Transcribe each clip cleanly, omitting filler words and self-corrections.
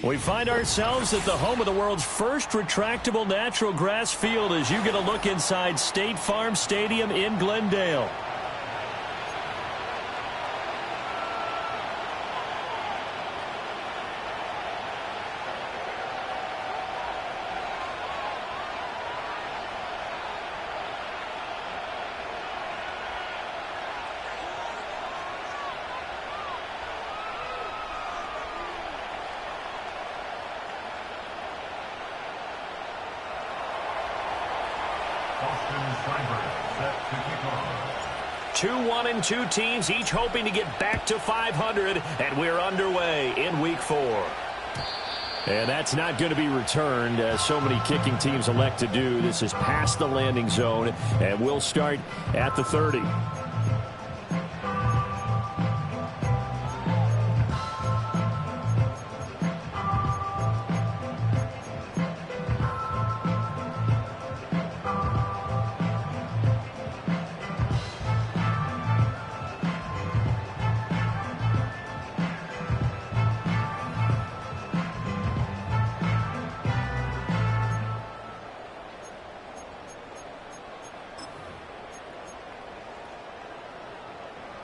We find ourselves at the home of the world's first retractable natural grass field as you get a look inside State Farm Stadium in Glendale. Two 1-2 teams, each hoping to get back to 500, and we're underway in Week 4. And that's not going to be returned, as so many kicking teams elect to do. This is past the landing zone, and we'll start at the 30.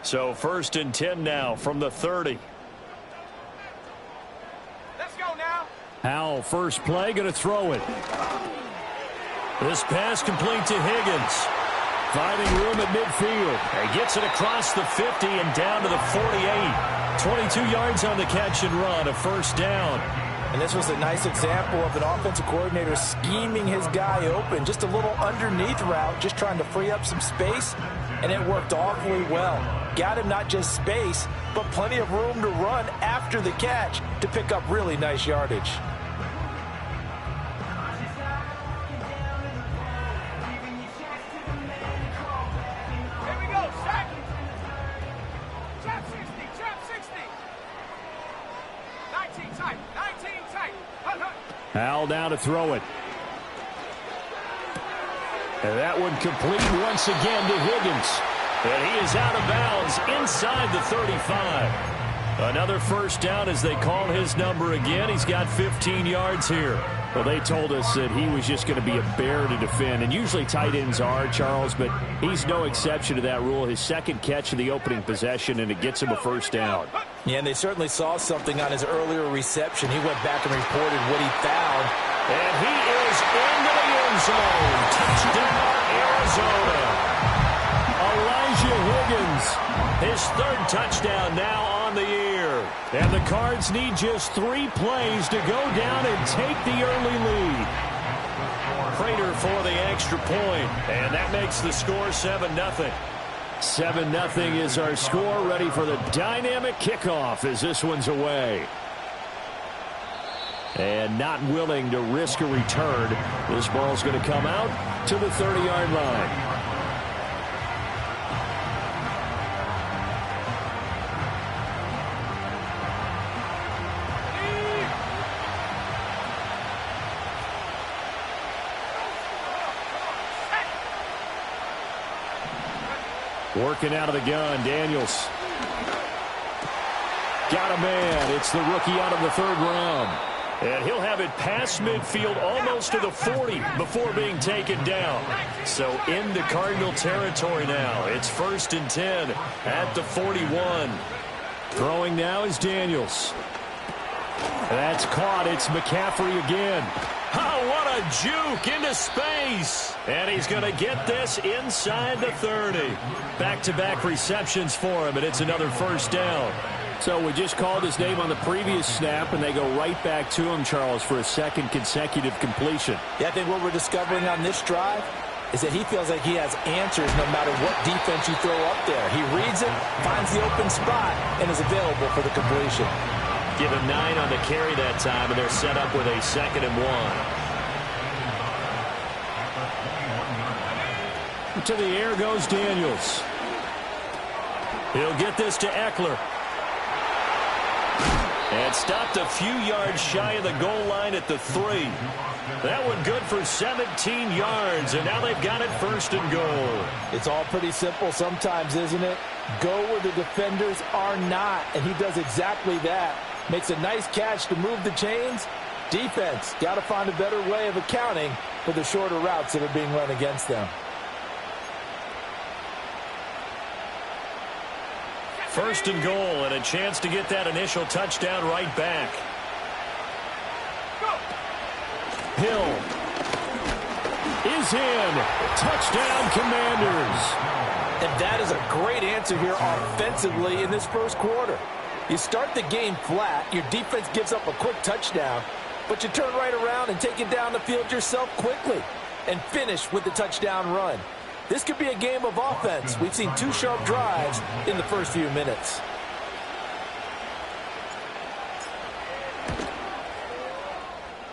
So 1st and 10 now from the 30. Let's go now. Howell, first play, going to throw it. This pass complete to Higgins. Finding room at midfield. And gets it across the 50 and down to the 48. 22 yards on the catch and run, a first down. And this was a nice example of an offensive coordinator scheming his guy open. Just a little underneath route, just trying to free up some space, and it worked awfully well. Got him not just space, but plenty of room to run after the catch to pick up really nice yardage. Here we go, sack. Trap 60, trap 60. 19 tight, 19 tight. Hunt, hunt. Howell down to throw it. And that one complete once again to Higgins. And he is out of bounds inside the 35. Another first down as they call his number again. He's got 15 yards here. Well, they told us that he was just going to be a bear to defend. And usually tight ends are, Charles, but he's no exception to that rule. His second catch of the opening possession, and it gets him a first down. Yeah, and they certainly saw something on his earlier reception. He went back and reported what he found. And he is into the end zone. Touchdown, Arizona. Elijah Higgins, his third touchdown now on the year. And the Cards need just 3 plays to go down and take the early lead. Prater for the extra point, and that makes the score 7-0. 7-0 is our score, ready for the dynamic kickoff as this one's away. And not willing to risk a return. This ball's going to come out to the 30-yard line. Working out of the gun, Daniels. Got a man. It's the rookie out of the 3rd round. And he'll have it past midfield almost to the 40 before being taken down. So into Cardinal territory now. It's 1st and 10 at the 41. Throwing now is Daniels. That's caught. It's McCaffrey again. Oh, what a juke into space. And he's going to get this inside the 30. Back-to-back receptions for him, and it's another first down. So we just called his name on the previous snap, and they go right back to him, Charles, for a second consecutive completion. Yeah, I think what we're discovering on this drive is that he feels like he has answers no matter what defense you throw up there. He reads it, finds the open spot, and is available for the completion. Give him 9 on the carry that time, and they're set up with a 2nd and 1. To the air goes Daniels. He'll get this to Eckler. And stopped a few yards shy of the goal line at the 3. That one good for 17 yards, and now they've got it 1st and goal. It's all pretty simple sometimes, isn't it? Go where the defenders are not, and he does exactly that. Makes a nice catch to move the chains. Defense got to find a better way of accounting for the shorter routes that are being run against them. First and goal, and a chance to get that initial touchdown right back. Hill is in. Touchdown, Commanders. And that is a great answer here offensively in this first quarter. You start the game flat, your defense gives up a quick touchdown, but you turn right around and take it down the field yourself quickly and finish with the touchdown run. This could be a game of offense. We've seen 2 sharp drives in the first few minutes.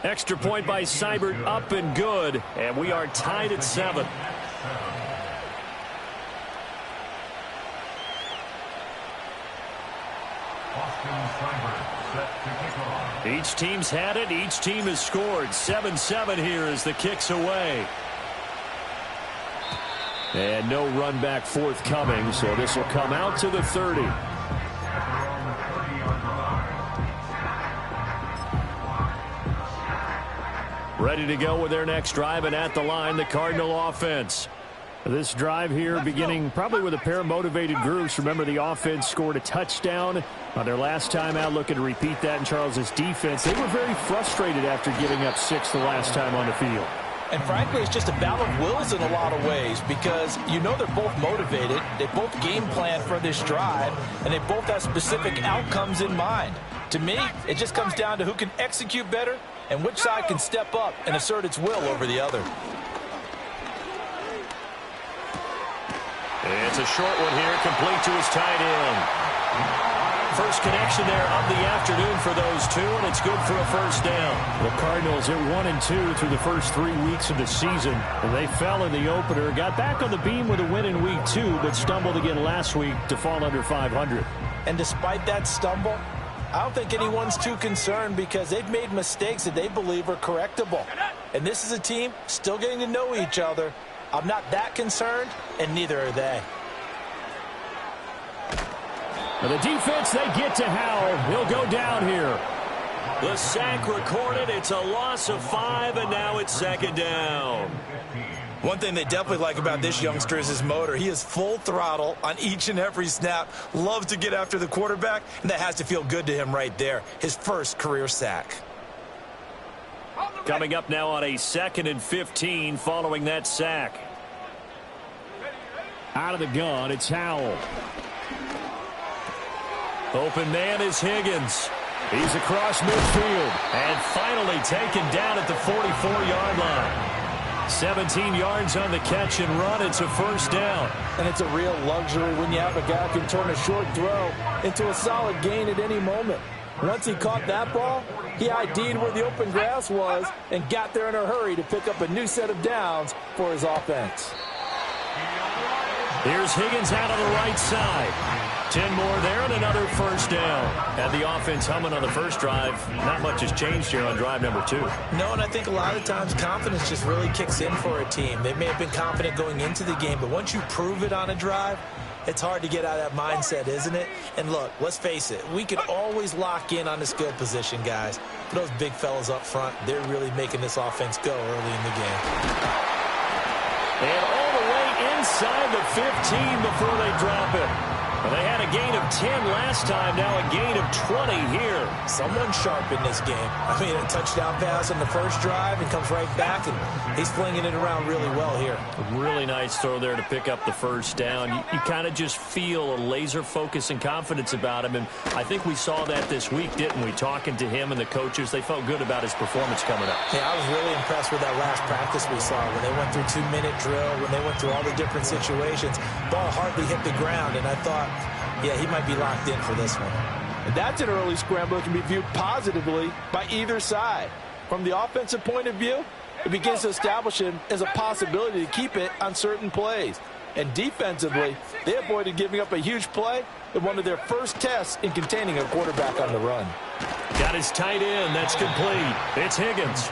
Extra point by Seibert, up and good, and we are tied at 7. Each team's had it. Each team has scored. 7-7 here as the kick's away. And no run back forthcoming, so this will come out to the 30. Ready to go with their next drive, and at the line, the Cardinal offense. This drive here beginning probably with a pair of motivated groups. Remember, the offense scored a touchdown on their last time out. Looking to repeat that in Charles' defense. They were very frustrated after giving up 6 the last time on the field. And frankly, it's just a battle of wills in a lot of ways because you know they're both motivated. They both game plan for this drive, and they both have specific outcomes in mind. To me, it just comes down to who can execute better and which side can step up and assert its will over the other. It's a short one here, complete to his tight end. First connection there of the afternoon for those two, and it's good for a first down. The Cardinals are 1-2 through the first 3 weeks of the season, and they fell in the opener, got back on the beam with a win in week 2, but stumbled again last week to fall under 500. And despite that stumble, I don't think anyone's too concerned because they've made mistakes that they believe are correctable. And this is a team still getting to know each other. I'm not that concerned, and neither are they. The defense, they get to Howell. He'll go down here. The sack recorded. It's a loss of 5, and now it's second down. One thing they definitely like about this youngster is his motor. He is full throttle on each and every snap. Loves to get after the quarterback, and that has to feel good to him right there. His first career sack. Coming up now on a 2nd and 15 following that sack. Out of the gun, it's Howell. Open man is Higgins. He's across midfield and finally taken down at the 44-yard line. 17 yards on the catch and run. It's a first down. And it's a real luxury when you have a guy who can turn a short throw into a solid gain at any moment. Once he caught that ball, he ID'd where the open grass was and got there in a hurry to pick up a new set of downs for his offense. Here's Higgins out on the right side. 10 more there and another first down. Had the offense humming on the first drive. Not much has changed here on drive number 2. No, and I think a lot of times confidence just really kicks in for a team. They may have been confident going into the game, but once you prove it on a drive, it's hard to get out of that mindset, isn't it? And look, let's face it, we can always lock in on the skill position, guys. But those big fellas up front, they're really making this offense go early in the game. And all the way inside the 15 before they drop it. Well, they had a gain of 10 last time, now a gain of 20 here. Someone sharp in this game. I mean, a touchdown pass on the first drive and comes right back, and he's flinging it around really well here. A really nice throw there to pick up the first down. You kind of just feel a laser focus and confidence about him, and I think we saw that this week, didn't we? Talking to him and the coaches, they felt good about his performance coming up. Yeah, I was really impressed with that last practice we saw when they went through 2-minute drill, when they went through all the different situations. Ball hardly hit the ground, and I thought, yeah, he might be locked in for this one. And that's an early scramble that can be viewed positively by either side. From the offensive point of view, it begins to establish him as a possibility to keep it on certain plays. And defensively, they avoided giving up a huge play in one of their first tests in containing a quarterback on the run. Got his tight end. That's complete. It's Higgins.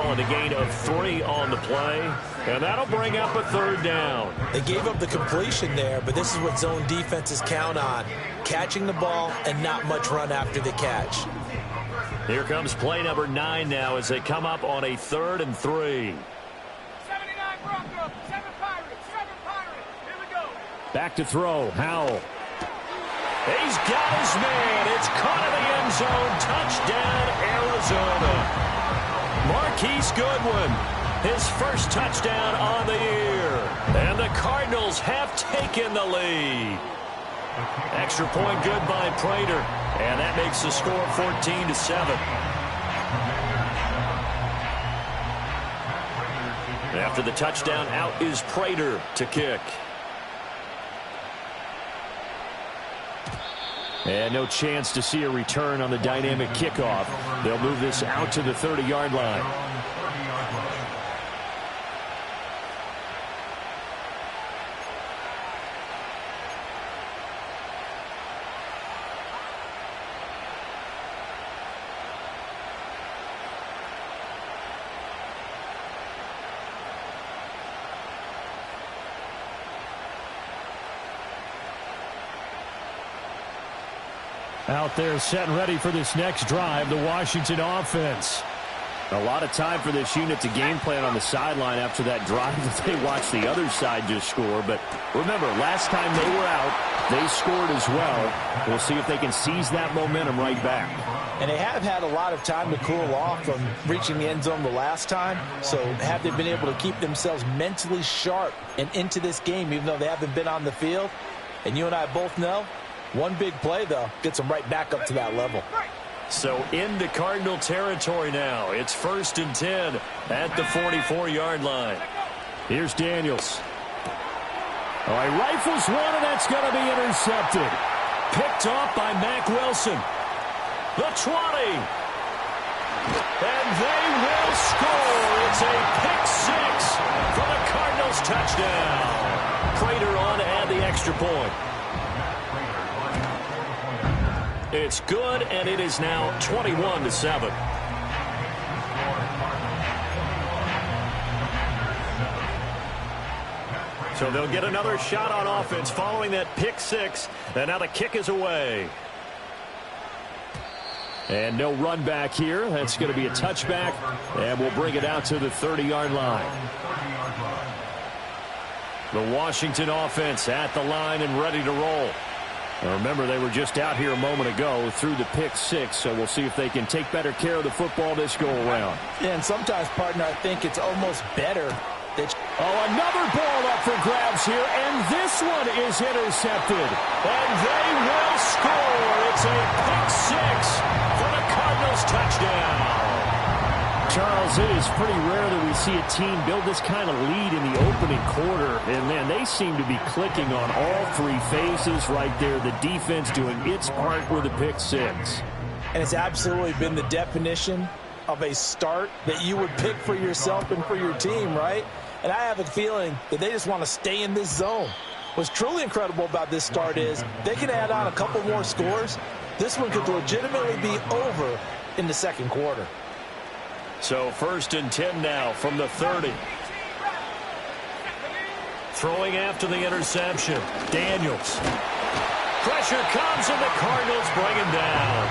call it a gain of 3 on the play. And that'll bring up a third down. They gave up the completion there, but this is what zone defenses count on. Catching the ball and not much run after the catch. Here comes play number 9 now as they come up on a 3rd and 3. 79 Broncos, 7 Pirates, 7 Pirates. Here we go. Back to throw, Howell. He's got his man. It's caught in the end zone. Touchdown, Arizona. Marquise Goodwin, his first touchdown on the year. And the Cardinals have taken the lead. Extra point good by Prater. And that makes the score 14-7. After the touchdown, out is Prater to kick. And no chance to see a return on the dynamic kickoff. They'll move this out to the 30-yard line. Out there set and ready for this next drive, the Washington offense. A lot of time for this unit to game plan on the sideline after that drive that they watched the other side just score. But remember, last time they were out, they scored as well. We'll see if they can seize that momentum right back. And they have had a lot of time to cool off from reaching the end zone the last time. So have they been able to keep themselves mentally sharp and into this game, even though they haven't been on the field? And you and I both know, one big play, though, gets them right back up to that level. So into Cardinal territory now. It's 1st and 10 at the 44-yard line. Here's Daniels. All right, rifles one, and that's going to be intercepted. Picked off by Mack Wilson. The 20. And they will score. It's a pick 6 for the Cardinals touchdown. Prater on to add the extra point. It's good, and it is now 21-7. So they'll get another shot on offense following that pick 6, and now the kick is away. And no run back here. That's going to be a touchback, and we'll bring it out to the 30-yard line. The Washington offense at the line and ready to roll. Now remember, they were just out here a moment ago through the pick 6, so we'll see if they can take better care of the football this go-around. Yeah, and sometimes, partner, I think it's almost better that... another ball up for grabs here, and this one is intercepted. And they will score. It's a pick 6 for the Cardinals touchdown. Charles, it is pretty rare that we see a team build this kind of lead in the opening quarter. And, man, they seem to be clicking on all 3 phases right there. The defense doing its part with a pick 6. And it's absolutely been the definition of a start that you would pick for yourself and for your team, right? And I have a feeling that they just want to stay in this zone. What's truly incredible about this start is they can add on a couple more scores. This one could legitimately be over in the second quarter. So 1st and 10 now from the 30. Throwing after the interception. Daniels. Pressure comes, and the Cardinals bring him down.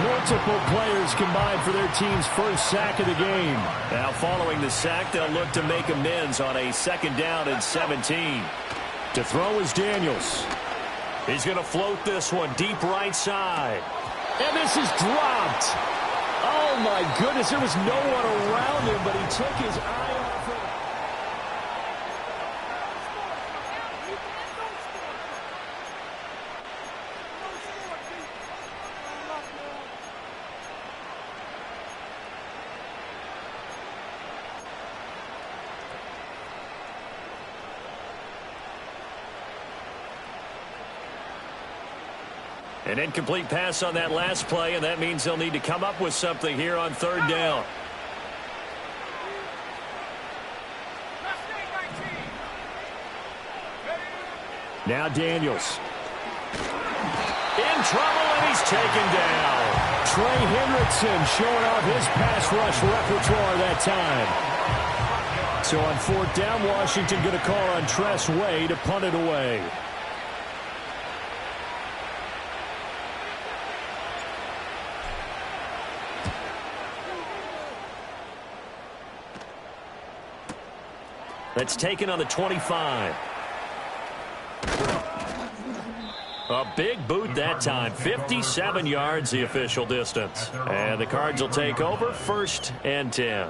Multiple players combined for their team's first sack of the game. Now following the sack, they'll look to make amends on a 2nd down and 17. To throw is Daniels. He's going to float this one deep right side. And this is dropped. Oh, my goodness, there was no one around him, but he took his eye off it. An incomplete pass on that last play, and that means they'll need to come up with something here on 3rd down. Now Daniels. In trouble, and he's taken down. Trey Hendrickson showing off his pass rush repertoire that time. So on 4th down, Washington going to call on Tress Way to punt it away. That's taken on the 25. A big boot that time. 57 yards the official distance. And the Cards will take over 1st and 10.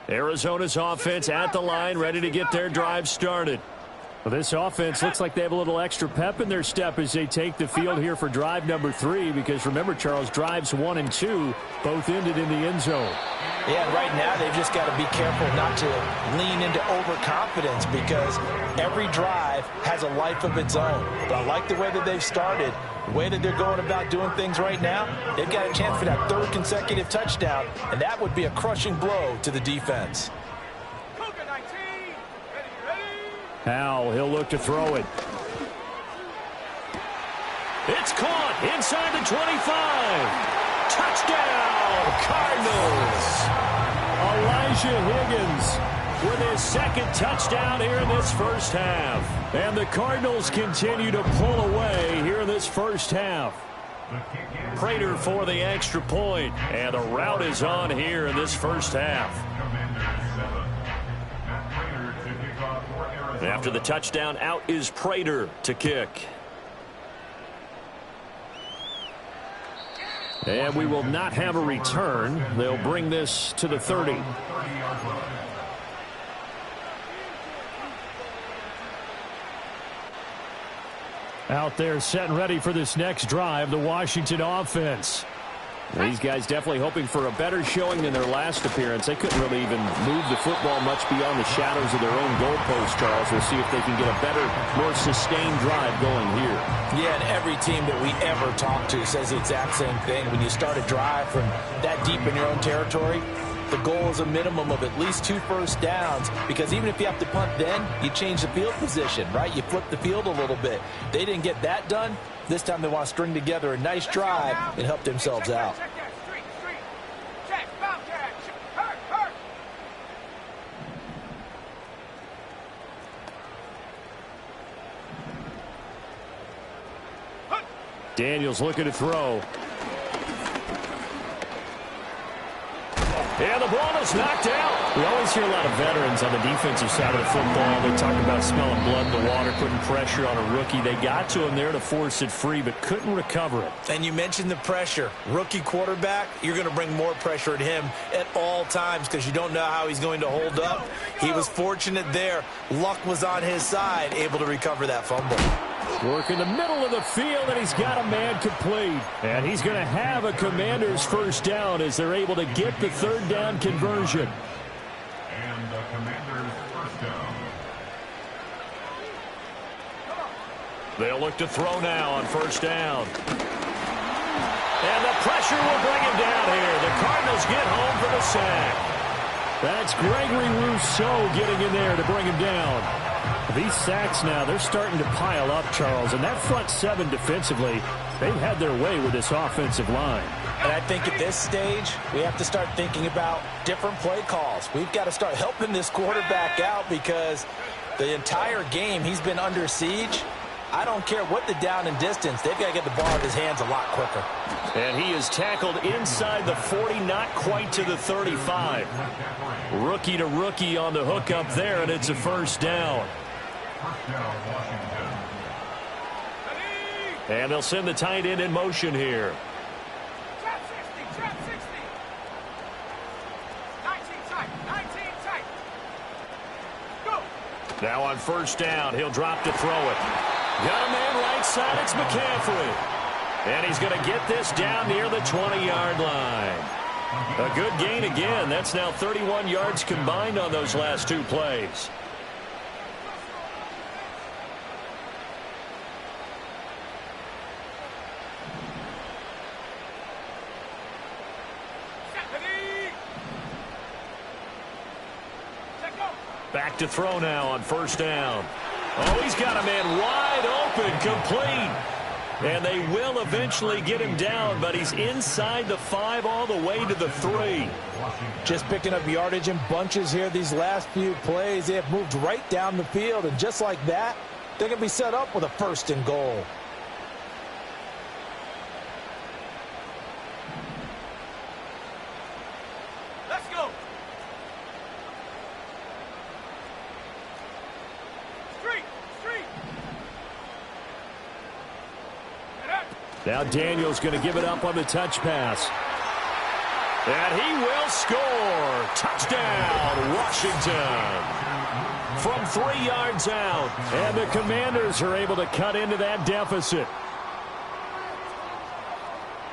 Arizona's offense at the line, ready to get their drive started. Well, this offense looks like they have a little extra pep in their step as they take the field here for drive number 3, because remember, Charles, drives 1 and 2 both ended in the end zone. Yeah, and right now they've just got to be careful not to lean into overconfidence, because every drive has a life of its own. But I like the way that they've started, the way that they're going about doing things right now. They've got a chance for that 3rd consecutive touchdown, and that would be a crushing blow to the defense. Howell, he'll look to throw it. It's caught inside the 25. Touchdown, Cardinals. Elijah Higgins with his 2nd touchdown here in this first half. And the Cardinals continue to pull away here in this first half. Prater for the extra point. And the route is on here in this first half. After the touchdown, out is Prater to kick. And we will not have a return. They'll bring this to the 30. Out there set and ready for this next drive, the Washington offense. These guys definitely hoping for a better showing than their last appearance. They couldn't really even move the football much beyond the shadows of their own goalpost, Charles. We'll see if they can get a better, more sustained drive going here. Yeah, and every team that we ever talk to says the exact same thing. When you start a drive from that deep in your own territory, the goal is a minimum of at least 2 first downs, because even if you have to punt then, you change the field position, right? You flip the field a little bit. They didn't get that done. This time they want to string together a nice drive and help themselves out. Daniels looking to throw. And the ball is knocked out. We always hear a lot of veterans on the defensive side of the football. They talk about smelling blood in the water, putting pressure on a rookie. They got to him there to force it free, but couldn't recover it. And you mentioned the pressure. Rookie quarterback, you're going to bring more pressure at him at all times, because you don't know how he's going to hold up. He was fortunate there. Luck was on his side, able to recover that fumble. Work in the middle of the field, and he's got a man complete. And he's going to have a Commanders first down as they're able to get the 3rd down conversion. And the Commanders first down. They'll look to throw now on 1st down. And the pressure will bring him down here. The Cardinals get home for the sack. That's Gregory Rousseau getting in there to bring him down. These sacks now, they're starting to pile up, Charles. And that front 7 defensively, they've had their way with this offensive line. And I think at this stage, we have to start thinking about different play calls. We've got to start helping this quarterback out, because the entire game he's been under siege. I don't care what the down and distance. They've got to get the ball in his hands a lot quicker. And he is tackled inside the 40, not quite to the 35. Rookie to rookie on the hook up there, and it's a first down. And they'll send the tight end in motion here. Trap 60. 19 tight. Go. Now on 1st down, he'll drop to throw it. Got a man right side, it's McCaffrey. And he's going to get this down near the 20-yard line. A good gain again. That's now 31 yards combined on those last 2 plays. back to throw now on first down. Oh, he's got a man wide open, complete. And they will eventually get him down, but he's inside the 5 all the way to the 3. Just picking up yardage in bunches here these last few plays. They have moved right down the field, and just like that, they're going to be set up with a 1st and goal. Let's go. Street. Now Daniel's going to give it up on the touch pass. And he will score. Touchdown, Washington. From 3 yards out. And the Commanders are able to cut into that deficit.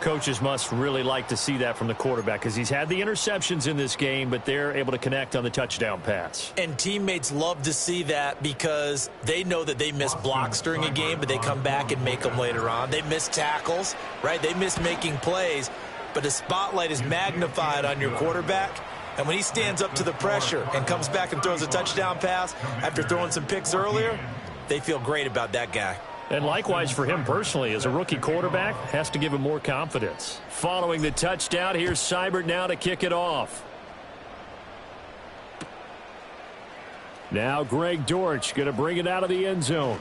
Coaches must really like to see that from the quarterback because he's had the interceptions in this game, but they're able to connect on the touchdown pass. And teammates love to see that because they know that they miss blocks during a game, but they come back and make them later on. They miss tackles, right? They miss making plays, but the spotlight is magnified on your quarterback. And when he stands up to the pressure and comes back and throws a touchdown pass after throwing some picks earlier, they feel great about that guy. And likewise for him personally, as a rookie quarterback, has to give him more confidence. Following the touchdown, here's Seibert now to kick it off. Now Greg Dortch going to bring it out of the end zone.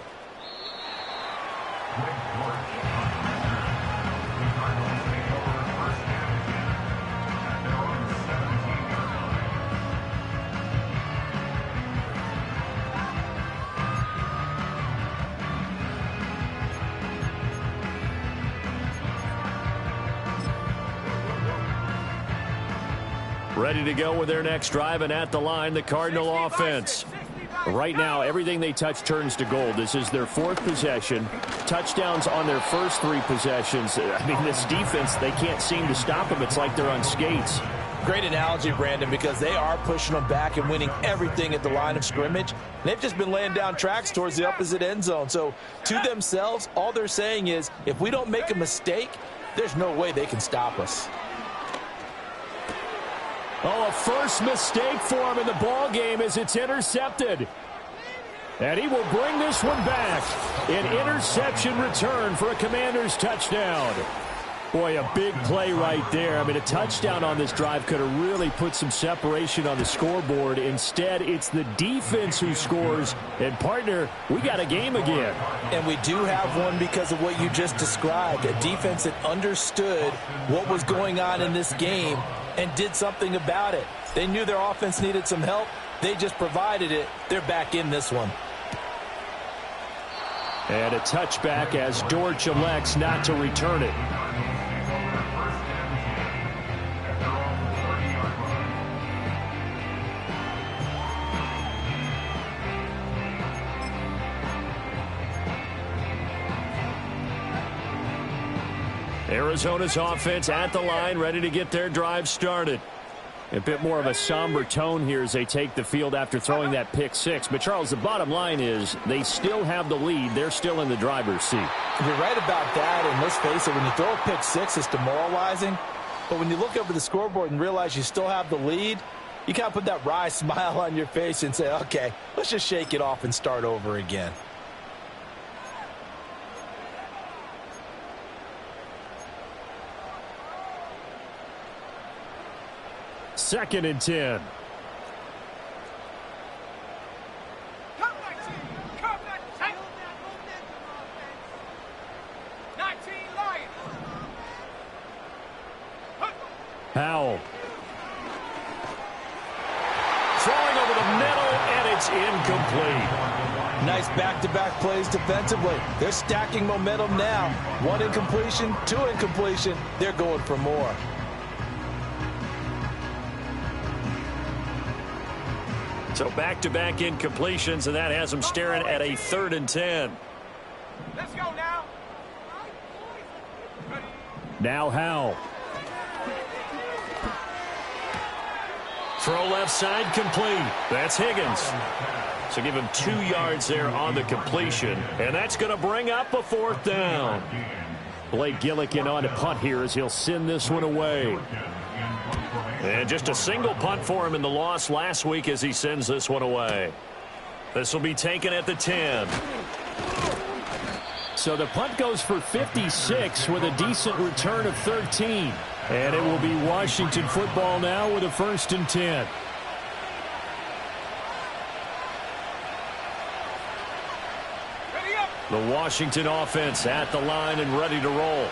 Ready to go with their next drive, and at the line, the Cardinal offense. Right now, everything they touch turns to gold. This is their 4th possession. Touchdowns on their first 3 possessions. I mean, this defense, they can't seem to stop them. It's like they're on skates. Great analogy, Brandon, because they are pushing them back and winning everything at the line of scrimmage. They've just been laying down tracks towards the opposite end zone. So to themselves, all they're saying is, if we don't make a mistake, there's no way they can stop us. Oh, a first mistake for him in the ball game as it's intercepted. And he will bring this one back. An interception return for a Commanders touchdown. Boy, a big play right there. I mean, a touchdown on this drive could have really put some separation on the scoreboard. Instead, it's the defense who scores. And, partner, we got a game again. And we do have one because of what you just described. A defense that understood what was going on in this game and did something about it. They knew their offense needed some help. They just provided it. They're back in this one. And a touchback as Dortch elects not to return it. Arizona's offense at the line, ready to get their drive started. A bit more of a somber tone here as they take the field after throwing that pick 6. But, Charles, the bottom line is they still have the lead. They're still in the driver's seat. You're right about that, and let's face it, when you throw a pick 6, it's demoralizing. But when you look over the scoreboard and realize you still have the lead, you kind of put that wry smile on your face and say, okay, let's just shake it off and start over again. Second and 10. Come 19 Lions. Howell. Throwing over the middle, and it's incomplete. Nice back-to-back plays defensively. They're stacking momentum now. 1 incompletion, 2 incompletion. They're going for more. So back-to-back incompletions, and that has them staring at a 3rd and 10. Let's go now. Now Howell. Throw left side, complete. That's Higgins. So give him 2 yards there on the completion, and that's going to bring up a 4th down. Blake Gillikin on to punt here as he'll send this one away. And just a single punt for him in the loss last week as he sends this one away. This will be taken at the 10. So the punt goes for 56 with a decent return of 13. And it will be Washington football now with a 1st and 10. The Washington offense at the line and ready to roll.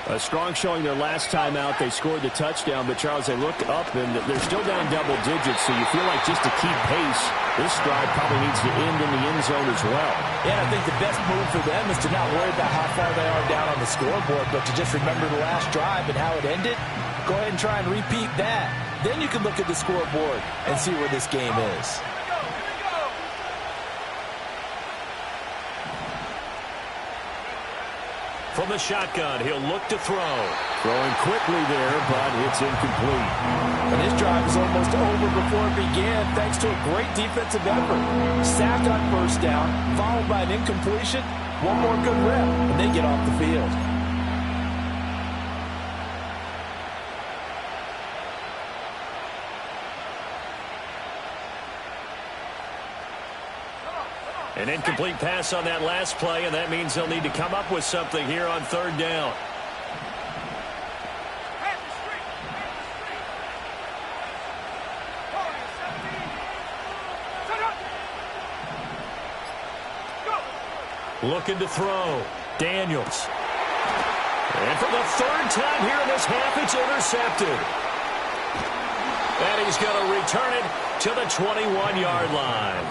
A strong showing their last time out. They scored the touchdown, but Charles, they look up and they're still down double digits, so you feel like just to keep pace, this drive probably needs to end in the end zone as well. Yeah, I think the best move for them is to not worry about how far they are down on the scoreboard, but to just remember the last drive and how it ended. Go ahead and try and repeat that. Then you can look at the scoreboard and see where this game is. From the shotgun, he'll look to throw. Throwing quickly there, but it's incomplete. And this drive is almost over before it began, thanks to a great defensive effort. Sack on 1st down, followed by an incompletion. One more good rep, and they get off the field. An incomplete pass on that last play, and that means they'll need to come up with something here on 3rd down. Looking to throw. Daniels. And for the 3rd time here in this half, it's intercepted. And he's going to return it to the 21-yard line.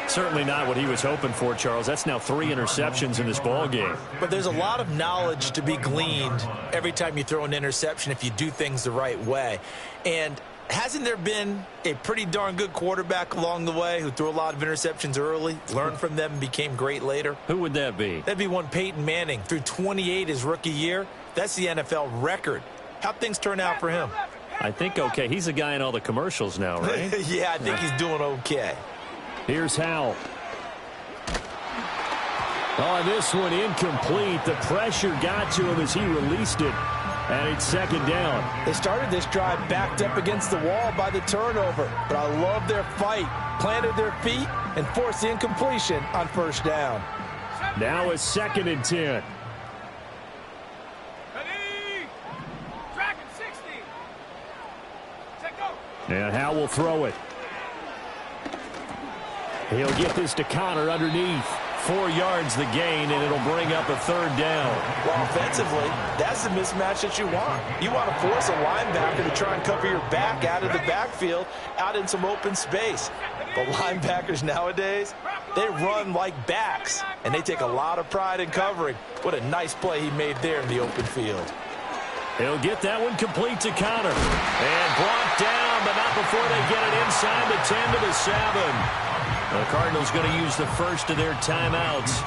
Certainly not what he was hoping for, Charles. That's now 3 interceptions in this ball game. But there's a lot of knowledge to be gleaned every time you throw an interception if you do things the right way. And hasn't there been a pretty darn good quarterback along the way who threw a lot of interceptions early, learned from them, and became great later? Who would that be? That'd be one Peyton Manning. Threw 28 his rookie year. That's the NFL record. How'd things turn out for him? I think okay. He's a guy in all the commercials now, right? Yeah, I think he's doing okay. Here's Howell. Oh, this one incomplete. The pressure got to him as he released it. And it's 2nd down. They started this drive backed up against the wall by the turnover. But I love their fight. Planted their feet and forced the incompletion on 1st down. Now it's 2nd and 10. And Howell will throw it. He'll get this to Connor underneath. 4 yards the gain, and it'll bring up a 3rd down. Well, offensively, that's the mismatch that you want. You want to force a linebacker to try and cover your back out of the backfield, out in some open space. But linebackers nowadays, they run like backs, and they take a lot of pride in covering. What a nice play he made there in the open field. He'll get that one complete to Connor. And brought down, but not before they get it inside the 10 to the 7. The Cardinals going to use the first of their timeouts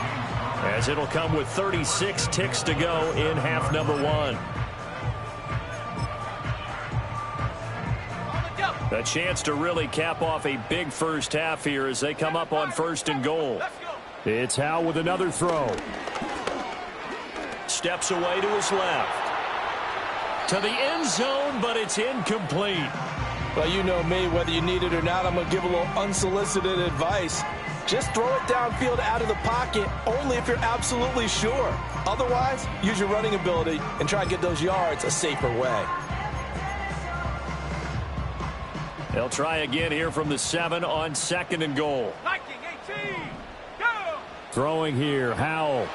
as it'll come with 36 ticks to go in half number 1. A chance to really cap off a big first half here as they come up on 1st and goal. It's Howell with another throw. Steps away to his left. To the end zone, but it's incomplete. Well, you know me, whether you need it or not, I'm going to give a little unsolicited advice. Just throw it downfield out of the pocket only if you're absolutely sure. Otherwise, use your running ability and try and get those yards a safer way. They'll try again here from the 7 on 2nd and goal. 19-18, go! Throwing here, Howell.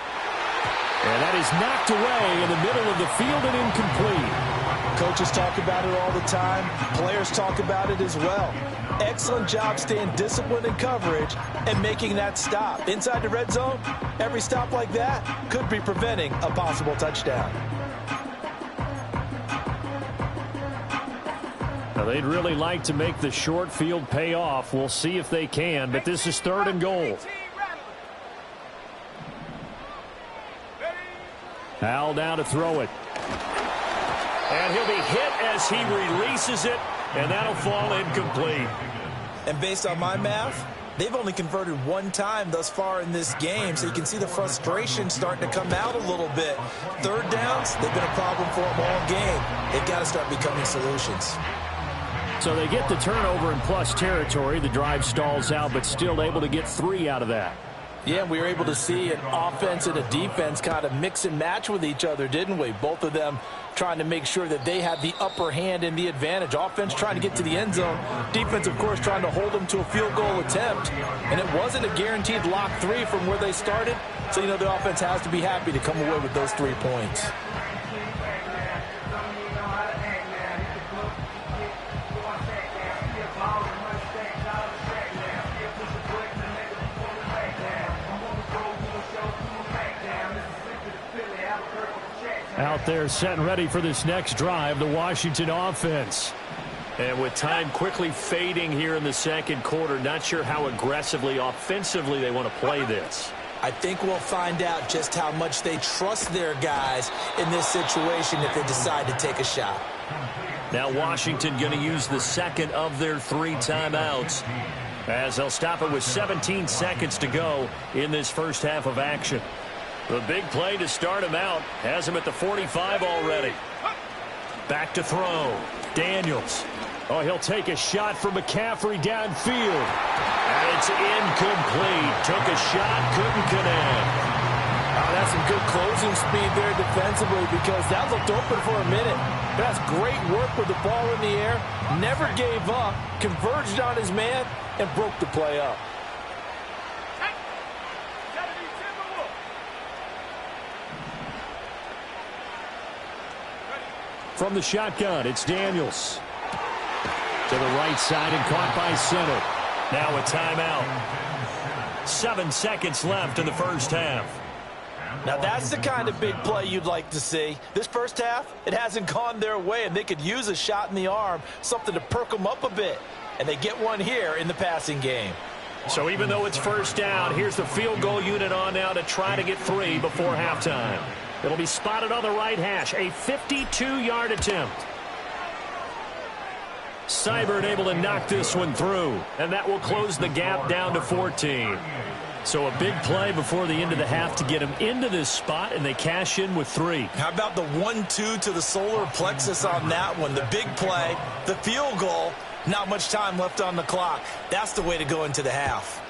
And that is knocked away in the middle of the field and incomplete. Coaches talk about it all the time. Players talk about it as well. Excellent job staying disciplined in coverage and making that stop. Inside the red zone, every stop like that could be preventing a possible touchdown. Now, they'd really like to make the short field pay off. We'll see if they can, but this is 3rd and goal. Howell down to throw it. And he'll be hit as he releases it, and that'll fall incomplete. And based on my math, They've only converted one time thus far in this game, so you can see the frustration starting to come out a little bit. Third downs, they've been a problem for them all game. They've got to start becoming solutions. So they get the turnover in plus territory. The drive stalls out, but still able to get 3 out of that. Yeah, we were able to see an offense and a defense kind of mix and match with each other, didn't we? Both of them trying to make sure that they had the upper hand and the advantage. Offense trying to get to the end zone. Defense, of course, trying to hold them to a field goal attempt. And it wasn't a guaranteed lock 3 from where they started. So, you know, the offense has to be happy to come away with those 3 points. Out there set and ready for this next drive, the Washington offense. And with time quickly fading here in the second quarter, not sure how aggressively, offensively they want to play this. I think we'll find out just how much they trust their guys in this situation if they decide to take a shot. Now Washington going to use the second of their 3 timeouts as they'll stop it with 17 seconds to go in this first half of action. The big play to start him out has him at the 45 already. Back to throw. Daniels. Oh, he'll take a shot from McCaffrey downfield. And it's incomplete. Took a shot, couldn't connect. Oh, that's some good closing speed there defensively because that looked open for a minute. That's great work with the ball in the air. Never gave up. Converged on his man and broke the play up. From the shotgun, it's Daniels. To the right side and caught by center. Now a timeout. 7 seconds left in the first half. Now that's the kind of big play you'd like to see. This first half, it hasn't gone their way, and they could use a shot in the arm, something to perk them up a bit. And they get one here in the passing game. So even though it's first down, here's the field goal unit on now to try to get 3 before halftime. It'll be spotted on the right hash. A 52-yard attempt. Seibert able to knock this one through. And that will close the gap down to 14. So a big play before the end of the half to get them into this spot, and they cash in with 3. How about the 1-2 to the solar plexus on that one? The big play, the field goal, not much time left on the clock. That's the way to go into the half.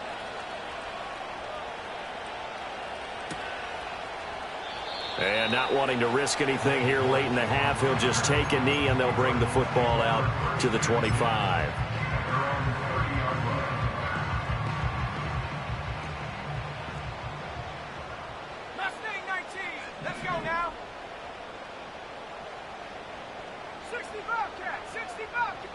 And not wanting to risk anything here late in the half, he'll just take a knee and they'll bring the football out to the 25. Mustang 19. Let's go now. 60 Bobcat. 60 Bobcat.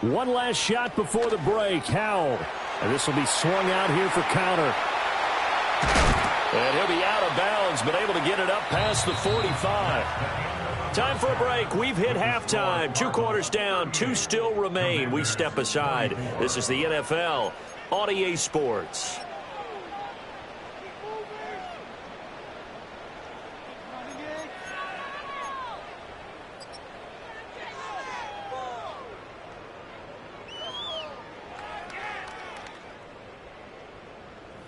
Ready. One last shot before the break. Howell. And this will be swung out here for counter. And he'll be out of bounds, but able to get it up past the 45. Time for a break. We've hit halftime. 2 quarters down, 2 still remain. We step aside. This is the NFL on EA Sports.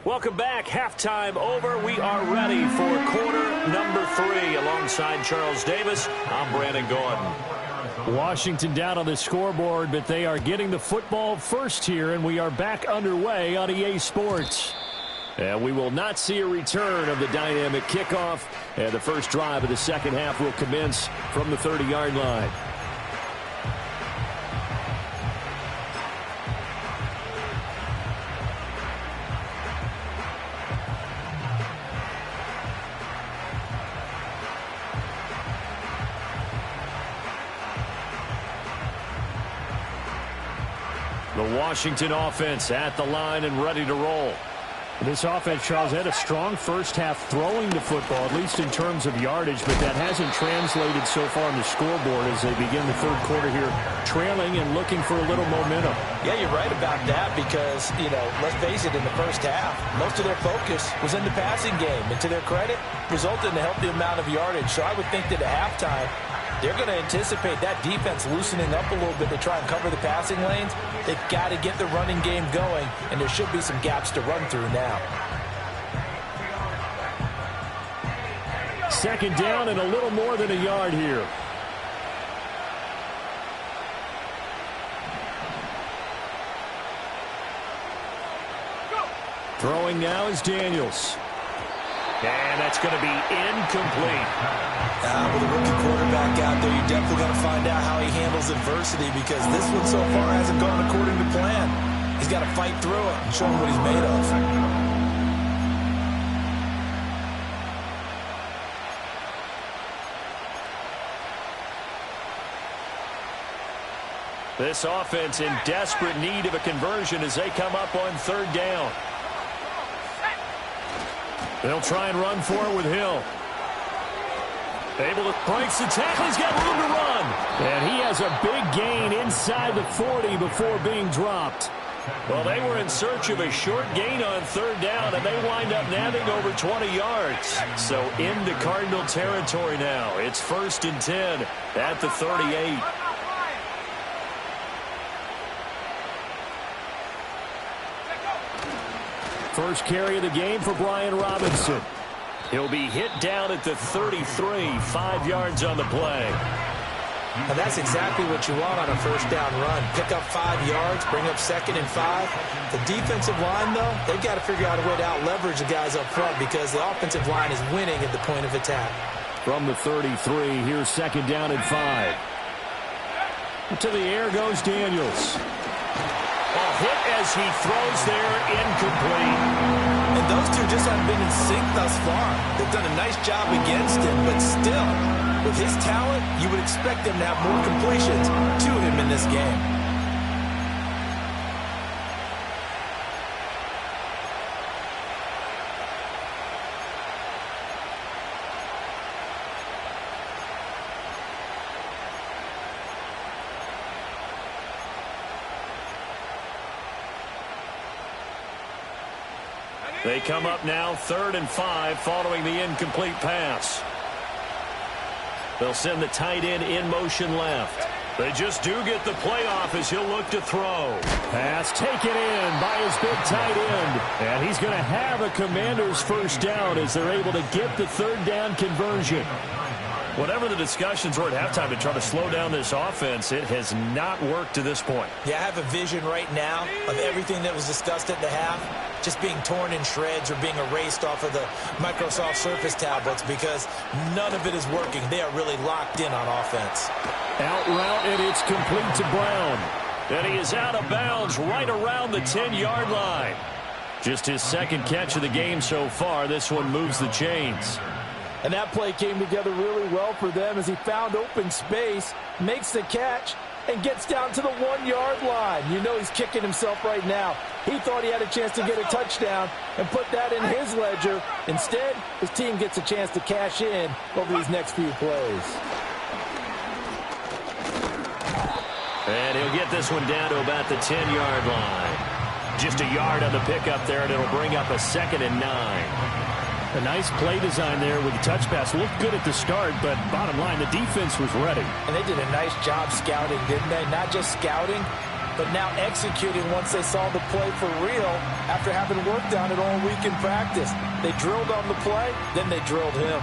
Welcome back. Halftime over. We are ready for quarter number 3. Alongside Charles Davis, I'm Brandon Gordon. Washington down on the scoreboard, but they are getting the football first here, and we are back underway on EA Sports. And we will not see a return of the dynamic kickoff, and the first drive of the second half will commence from the 30-yard line. The Washington offense at the line and ready to roll. This offense, Charles, had a strong first half throwing the football, at least in terms of yardage, but that hasn't translated so far on the scoreboard as they begin the third quarter here, trailing and looking for a little momentum. Yeah, you're right about that because, you know, let's face it, in the first half, most of their focus was in the passing game. And to their credit, resulted in a healthy amount of yardage. So I would think that at halftime, They're going to anticipate that defense loosening up a little bit to try and cover the passing lanes. They've got to get the running game going, and there should be some gaps to run through now. Second down and a little more than a yard here. Throwing now is Daniels. And that's going to be incomplete. With a rookie quarterback out there, you're definitely going to find out how he handles adversity, because this one so far hasn't gone according to plan. He's got to fight through it and show him what he's made of. This offense in desperate need of a conversion as they come up on third down. They'll try and run for it with Hill. Able to break the tackle. He's got room to run. And he has a big gain inside the 40 before being dropped. Well, they were in search of a short gain on third down, and they wind up nabbing over 20 yards. So into Cardinal territory now. It's 1st and 10 at the 38. First carry of the game for Brian Robinson. He'll be hit down at the 33, 5 yards on the play. And that's exactly what you want on a first down run. Pick up 5 yards, bring up 2nd and 5. The defensive line, though, they've got to figure out a way to out-leverage the guys up front, because the offensive line is winning at the point of attack. From the 33, here's 2nd down and 5. To the air goes Daniels. Hit as he throws there, incomplete. And those two just haven't been in sync thus far. They've done a nice job against him, but still, with his talent, you would expect him to have more completions to him in this game. They come up now 3rd and 5 following the incomplete pass. They'll send the tight end in motion left. They just do get the play off as he'll look to throw. Pass taken in by his big tight end. And he's going to have a Commanders first down as they're able to get the third down conversion. Whatever the discussions were at halftime to try to slow down this offense, it has not worked to this point. Yeah, I have a vision right now of everything that was discussed at the half just being torn in shreds or being erased off of the Microsoft Surface tablets, because none of it is working. They are really locked in on offense. Out route, and it's complete to Brown. And he is out of bounds right around the 10-yard line. Just his 2nd catch of the game so far. This one moves the chains. And that play came together really well for them as he found open space, makes the catch, and gets down to the 1-yard line. You know he's kicking himself right now. He thought he had a chance to get a touchdown and put that in his ledger. Instead, his team gets a chance to cash in over these next few plays. And he'll get this one down to about the 10-yard line. Just a yard on the pickup there, and it'll bring up a 2nd and 9. A nice play design there with the touch pass. Looked good at the start, but bottom line, the defense was ready. And they did a nice job scouting, didn't they? Not just scouting, but now executing once they saw the play for real after having worked on it all week in practice. They drilled on the play, then they drilled him.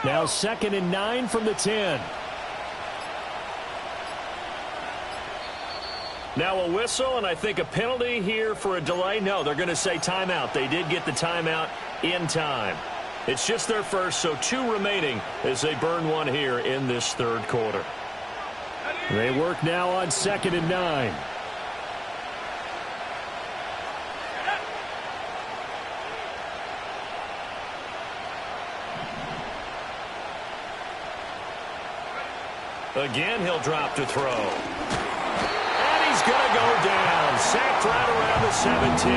Now 2nd and 9 from the 10. Now a whistle, and I think a penalty here for a delay. No, they're going to say timeout. They did get the timeout in time. It's just their first, so 2 remaining as they burn one here in this 3rd quarter. They work now on 2nd and 9. Again, he'll drop to throw. And he's going to go down. Sacked right around the 17.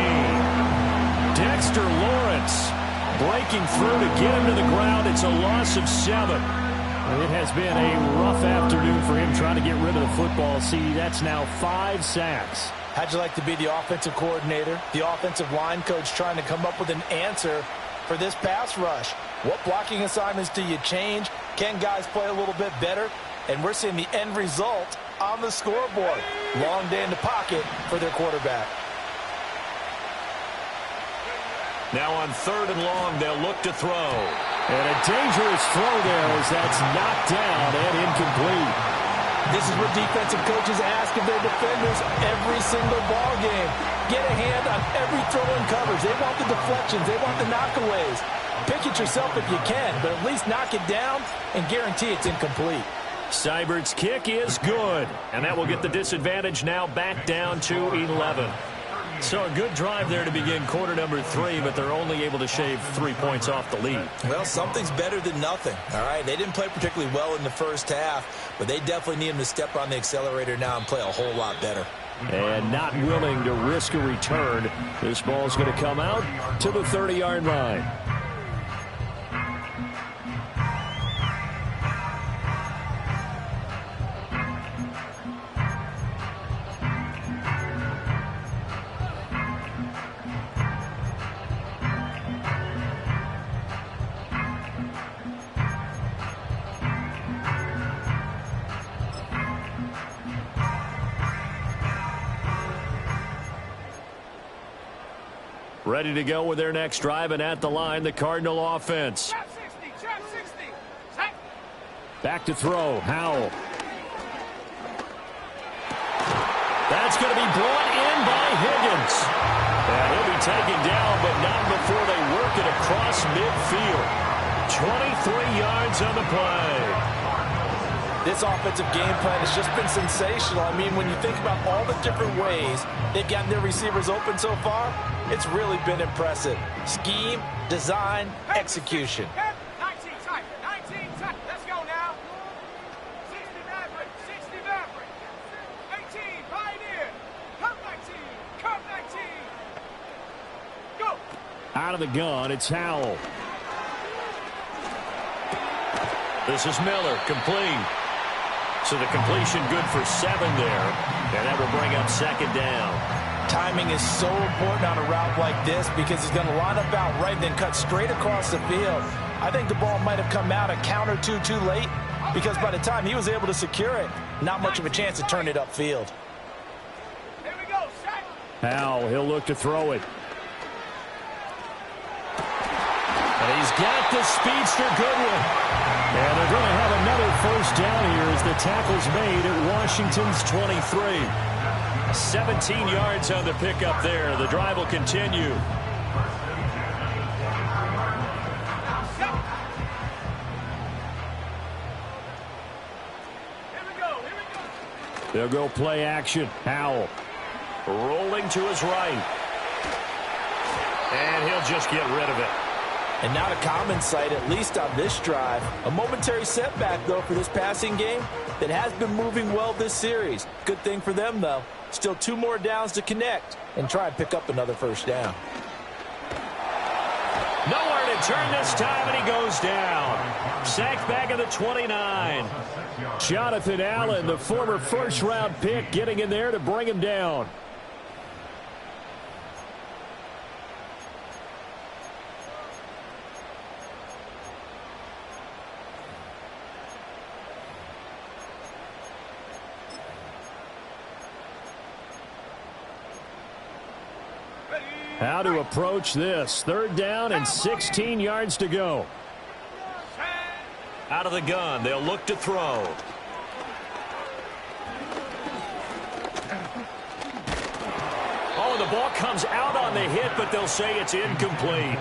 Dexter Lawrence breaking through to get him to the ground. It's a loss of 7. It has been a rough afternoon for him trying to get rid of the football. See, that's now 5 sacks. How'd you like to be the offensive coordinator, the offensive line coach trying to come up with an answer for this pass rush? What blocking assignments do you change? Can guys play a little bit better? And we're seeing the end result on the scoreboard. Long day in the pocket for their quarterback. Now on 3rd and long, they'll look to throw. And a dangerous throw there as that's knocked down and incomplete. This is what defensive coaches ask of their defenders every single ball game. Get a hand on every throw in coverage. They want the deflections. They want the knockaways. Pick it yourself if you can, but at least knock it down and guarantee it's incomplete. Seibert's kick is good, and that will get the disadvantage now back down to 11. So a good drive there to begin quarter number 3, but they're only able to shave 3 points off the lead. Well, something's better than nothing, all right? They didn't play particularly well in the first half, but they definitely need them to step on the accelerator now and play a whole lot better. And not willing to risk a return. This ball's going to come out to the 30-yard line. Ready to go with their next drive, and at the line, the Cardinal offense. Trap 60, trap 60. Sack. Back to throw, Howell. That's going to be brought in by Higgins. And he'll be taken down, but not before they work it across midfield. 23 yards on the play. This offensive game plan has just been sensational. I mean, when you think about all the different ways they've gotten their receivers open so far, it's really been impressive. Scheme, design, execution. 19 tight, 19 tight. Let's go now. 60 Maverick, 60 Maverick. 18 Pioneer. Curve 19, curve 19. Go. Out of the gun, it's Howell. This is Miller, complete. So the completion good for 7 there, and that will bring up 2nd down. Timing is so important on a route like this because he's going to line up out right and then cut straight across the field. I think the ball might have come out a count or two too late because by the time he was able to secure it, not much of a chance to turn it upfield. Here we go, Shaq. Howell, he'll look to throw it. And he's got the speedster Goodwin. And they're going to have another first down here as the tackle's made at Washington's 23. 17 yards on the pickup there. The drive will continue. Here we go, here we go. They'll go play action. Howell. Rolling to his right. And he'll just get rid of it. And not a common sight, at least on this drive. A momentary setback, though, for this passing game that has been moving well this series. Good thing for them, though. Still 2 more downs to connect and try and pick up another first down. Nowhere to turn this time, and he goes down. Sacked back at the 29. Jonathan Allen, the former first-round pick, getting in there to bring him down. How to approach this. 3rd down and 16 yards to go. Out of the gun, they'll look to throw. Oh, and the ball comes out on the hit, but they'll say it's incomplete.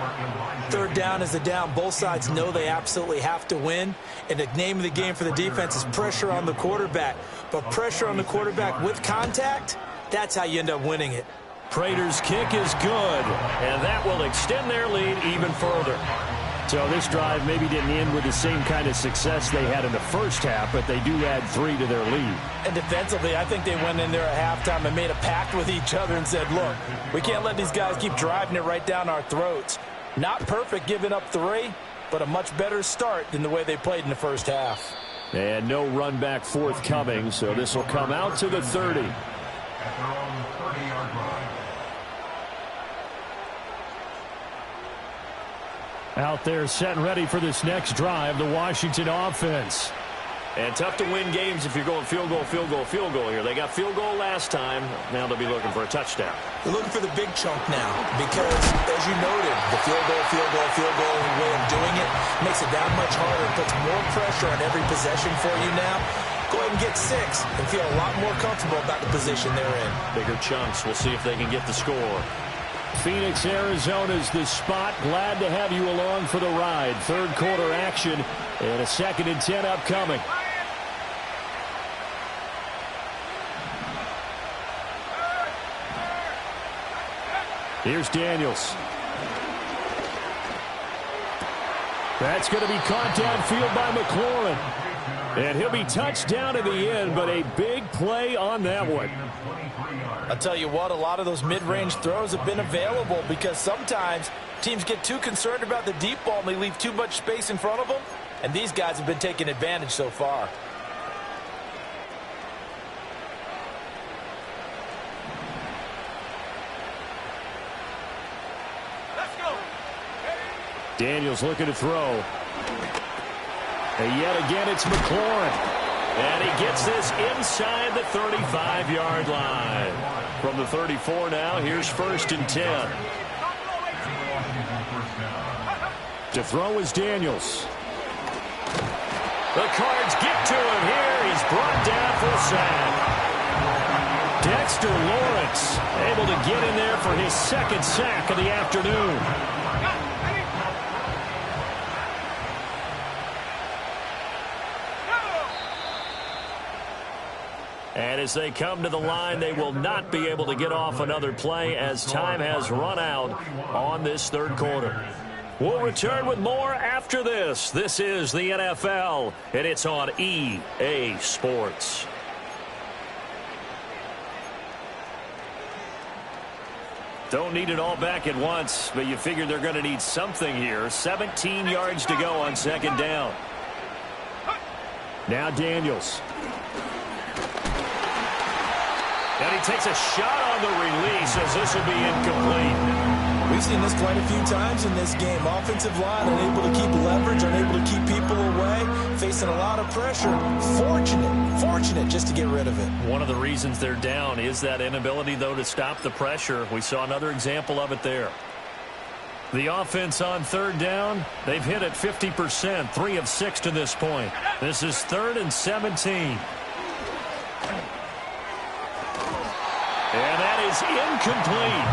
3rd down is the down. Both sides know they absolutely have to win. And the name of the game for the defense is pressure on the quarterback. But pressure on the quarterback with contact, that's how you end up winning it. Prater's kick is good, and that will extend their lead even further. So this drive maybe didn't end with the same kind of success they had in the first half, but they do add 3 to their lead. And defensively, I think they went in there at halftime and made a pact with each other and said, look, we can't let these guys keep driving it right down our throats. Not perfect giving up 3, but a much better start than the way they played in the first half. And no run back forthcoming, so this will come out to the 30. At their own 30-yard line. Out there set and ready for this next drive, the Washington offense. And tough to win games if you're going field goal, field goal, field goal here. They got field goal last time. Now they'll be looking for a touchdown. They're looking for the big chunk now because, as you noted, the field goal, way of doing it makes it that much harder. It puts more pressure on every possession for you now. Go ahead and get 6 and feel a lot more comfortable about the position they're in. Bigger chunks. We'll see if they can get the score. Phoenix, Arizona's the spot. Glad to have you along for the ride. Third quarter action and a 2nd and 10 upcoming. Here's Daniels. That's going to be caught downfield by McLaurin. And he'll be touched down in the end, but a big play on that one. I'll tell you what, a lot of those mid-range throws have been available because sometimes teams get too concerned about the deep ball and they leave too much space in front of them. And these guys have been taking advantage so far. Daniels looking to throw. And yet again, it's McLaurin. And he gets this inside the 35-yard line. From the 34 now, here's 1st and 10. To throw is Daniels. The Cards get to him here. He's brought down for a sack. Dexter Lawrence able to get in there for his 2nd sack of the afternoon. And as they come to the line, they will not be able to get off another play as time has run out on this third quarter. We'll return with more after this. This is the NFL, and it's on EA Sports. Don't need it all back at once, but you figure they're going to need something here. 17 yards to go on 2nd down. Now Daniels. And he takes a shot on the release as this will be incomplete. We've seen this quite a few times in this game. Offensive line unable to keep leverage, unable to keep people away, facing a lot of pressure. Fortunate just to get rid of it. One of the reasons they're down is that inability, though, to stop the pressure. We saw another example of it there. The offense on 3rd down, they've hit it 50%, 3 of 6 to this point. This is 3rd and 17. And that is incomplete.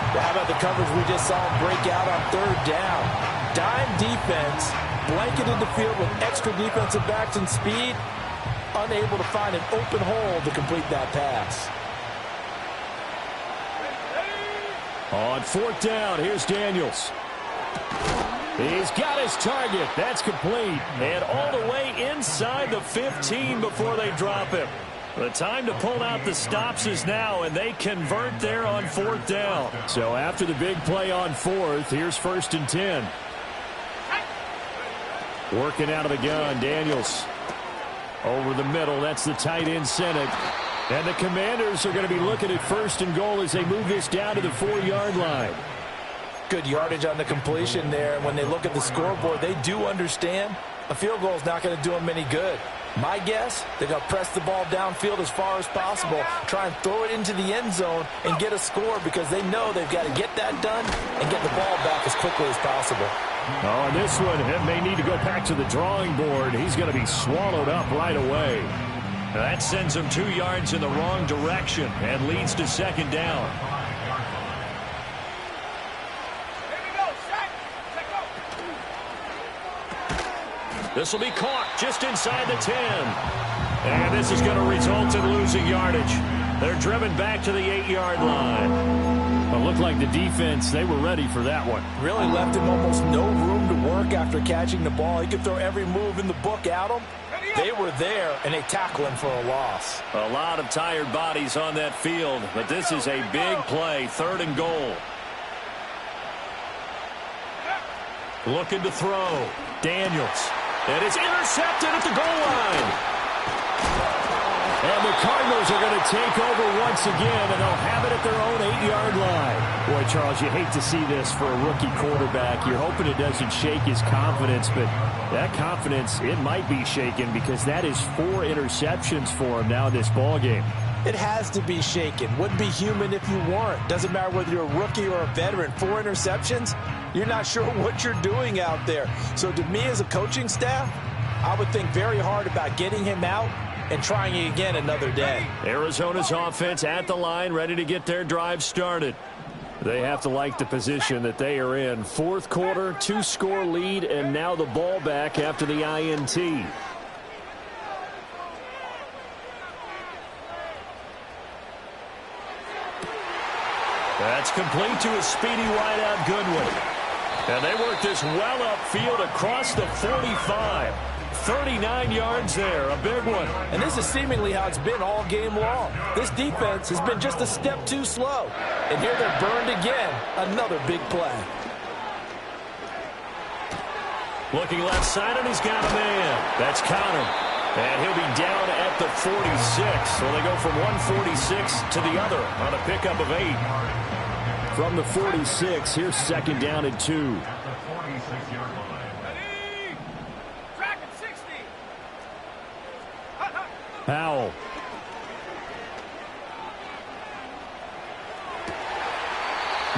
Well, how about the coverage we just saw him break out on 3rd down? Dime defense, blanketed the field with extra defensive backs and speed, unable to find an open hole to complete that pass. On 4th down, here's Daniels. He's got his target. That's complete. And all the way inside the 15 before they drop him. The time to pull out the stops is now, and they convert there on 4th down. So after the big play on 4th, here's 1st and 10. Working out of the gun, Daniels. Over the middle, that's the tight end Senate. And the Commanders are going to be looking at 1st and goal as they move this down to the 4-yard line. Good yardage on the completion there. And when they look at the scoreboard, they do understand a field goal is not going to do them any good. My guess, they're going to press the ball downfield as far as possible, try and throw it into the end zone and get a score because they know they've got to get that done and get the ball back as quickly as possible. Oh, and this one may need to go back to the drawing board. He's going to be swallowed up right away. That sends him 2 yards in the wrong direction and leads to 2nd down. This will be caught just inside the 10. And this is going to result in losing yardage. They're driven back to the 8-yard line. It looked like the defense, they were ready for that one. Really left him almost no room to work after catching the ball. He could throw every move in the book at him. They were there, and they tackle him for a loss. A lot of tired bodies on that field, but this is a big play, 3rd and goal. Looking to throw. Daniels. And it's intercepted at the goal line. And the Cardinals are going to take over once again, and they'll have it at their own 8-yard line. Boy, Charles, you hate to see this for a rookie quarterback. You're hoping it doesn't shake his confidence, but that confidence, it might be shaken because that is 4 interceptions for him now in this ballgame. It has to be shaken. Wouldn't be human if you weren't. Doesn't matter whether you're a rookie or a veteran. 4 interceptions, you're not sure what you're doing out there. So to me as a coaching staff, I would think very hard about getting him out and trying it again another day. Arizona's offense at the line, ready to get their drive started. They have to like the position that they are in. 4th quarter, 2-score lead, and now the ball back after the INT. That's complete to a speedy wideout Goodwin. And they work this well upfield across the 45. 39 yards there, a big one. And this is seemingly how it's been all game long. This defense has been just a step too slow. And here they're burned again. Another big play. Looking left side, and he's got a man. That's Connor. And he'll be down at the 46. So they go from 146 to the other on a pickup of 8. From the 46, here's 2nd down and 2. Ready? Track at 60. Hut, hut. Powell.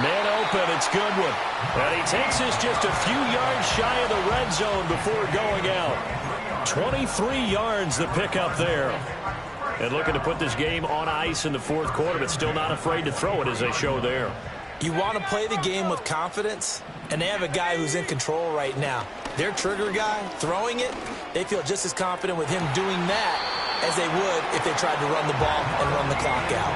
Man open, it's Goodwin. And he takes us just a few yards shy of the red zone before going out. 23 yards the pickup there. And looking to put this game on ice in the 4th quarter, but still not afraid to throw it as they show there. You want to play the game with confidence, and they have a guy who's in control right now. Their trigger guy, throwing it, they feel just as confident with him doing that as they would if they tried to run the ball and run the clock out.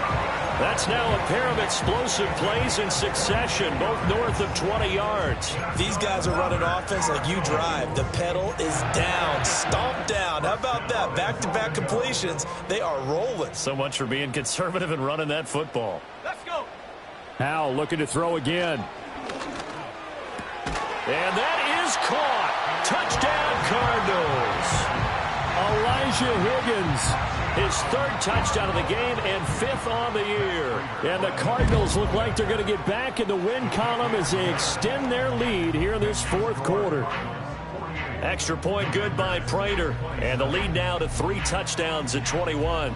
That's now a pair of explosive plays in succession, both north of 20 yards. These guys are running offense like you drive. The pedal is down, stomp down. How about that? Back-to-back completions. They are rolling. So much for being conservative and running that football. Let's go. Howell looking to throw again. And that is caught. Touchdown, Cardinals. Elijah Higgins. His 3rd touchdown of the game and 5th on the year. And the Cardinals look like they're going to get back in the win column as they extend their lead here in this 4th quarter. Extra point good by Prater. And the lead now to 3 touchdowns at 21.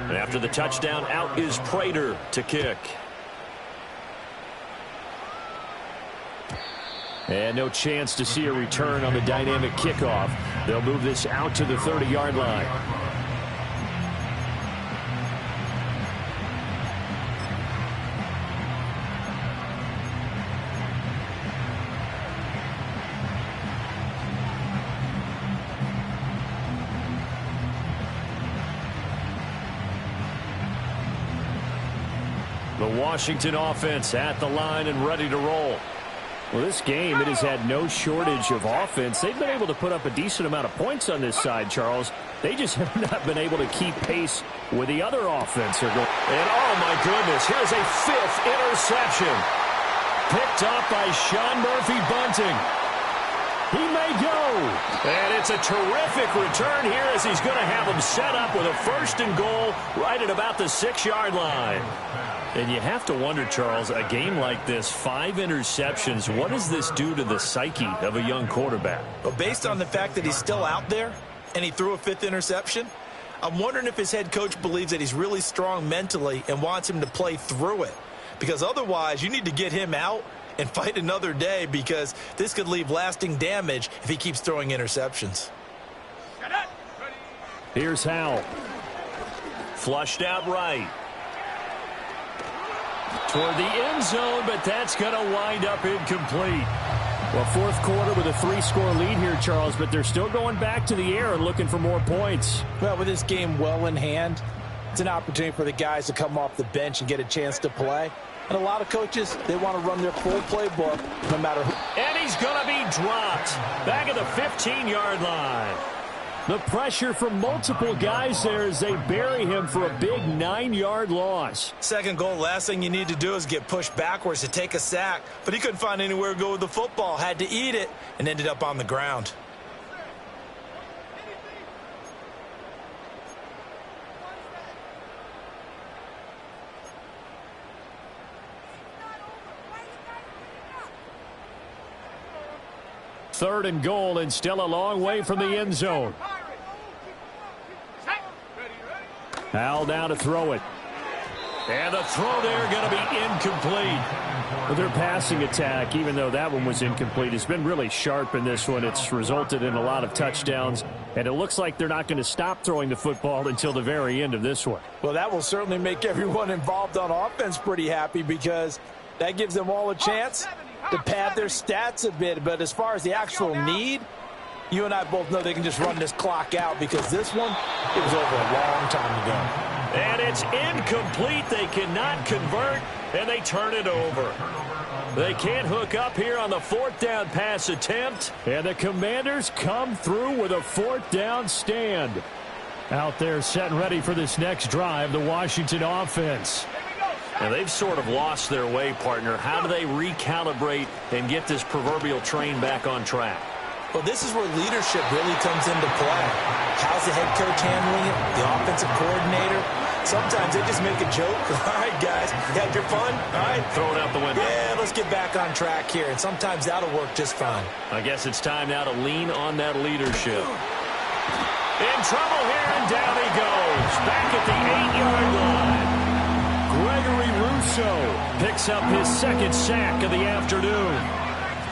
And after the touchdown, out is Prater to kick. And no chance to see a return on the dynamic kickoff. They'll move this out to the 30-yard line. The Washington offense at the line and ready to roll. Well, this game, it has had no shortage of offense. They've been able to put up a decent amount of points on this side, Charles. They just have not been able to keep pace with the other offense. And oh, my goodness, here's a 5th interception. Picked up by Sean Murphy-Bunting. He may go. And it's a terrific return here as he's going to have him set up with a 1st and goal right at about the 6-yard line. And you have to wonder, Charles, a game like this, 5 interceptions, what does this do to the psyche of a young quarterback? Well, based on the fact that he's still out there and he threw a 5th interception, I'm wondering if his head coach believes that he's really strong mentally and wants him to play through it. Because otherwise, you need to get him out and fight another day because this could leave lasting damage if he keeps throwing interceptions. Here's Howell. Flushed out right. Toward the end zone, but that's going to wind up incomplete. Well, 4th quarter with a 3-score lead here, Charles, but they're still going back to the air and looking for more points. Well, with this game well in hand, it's an opportunity for the guys to come off the bench and get a chance to play. And a lot of coaches, they want to run their full playbook no matter who. And he's going to be dropped back at the 15-yard line. The pressure from multiple guys there as they bury him for a big 9-yard loss. Second goal, last thing you need to do is get pushed backwards to take a sack. But he couldn't find anywhere to go with the football, had to eat it, and ended up on the ground. Third and goal, and still a long way from the end zone. Al now to throw it. And the throw there going to be incomplete. Their passing attack, even though that one was incomplete, has been really sharp in this one. It's resulted in a lot of touchdowns, and it looks like they're not going to stop throwing the football until the very end of this one. Well, that will certainly make everyone involved on offense pretty happy, because that gives them all a chance to pad their stats a bit. But as far as the actual need, you and I both know they can just run this clock out, because this one, it was over a long time ago. And it's incomplete. They cannot convert, and they turn it over. They can't hook up here on the fourth down pass attempt. And the Commanders come through with a fourth down stand. Out there set and ready for this next drive, the Washington offense. Now, they've sort of lost their way, partner. How do they recalibrate and get this proverbial train back on track? Well, this is where leadership really comes into play. How's the head coach handling it? The offensive coordinator? Sometimes they just make a joke. All right, guys, you had your fun? All right. Throw it out the window. Yeah, let's get back on track here. And sometimes that'll work just fine. I guess it's time now to lean on that leadership. In trouble here, and down he goes. Back at the 8-yard line. Gregory Rousseau picks up his second sack of the afternoon.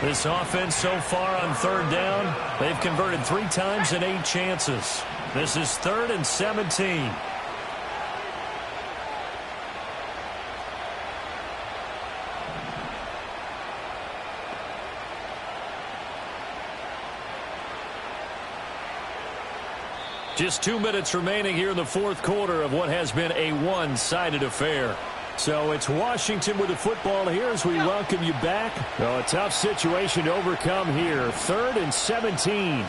This offense so far on third down, they've converted 3 times in 8 chances. This is 3rd and 17. Just 2 minutes remaining here in the fourth quarter of what has been a one-sided affair. So it's Washington with the football here as we welcome you back. Oh, a tough situation to overcome here. 3rd and 17.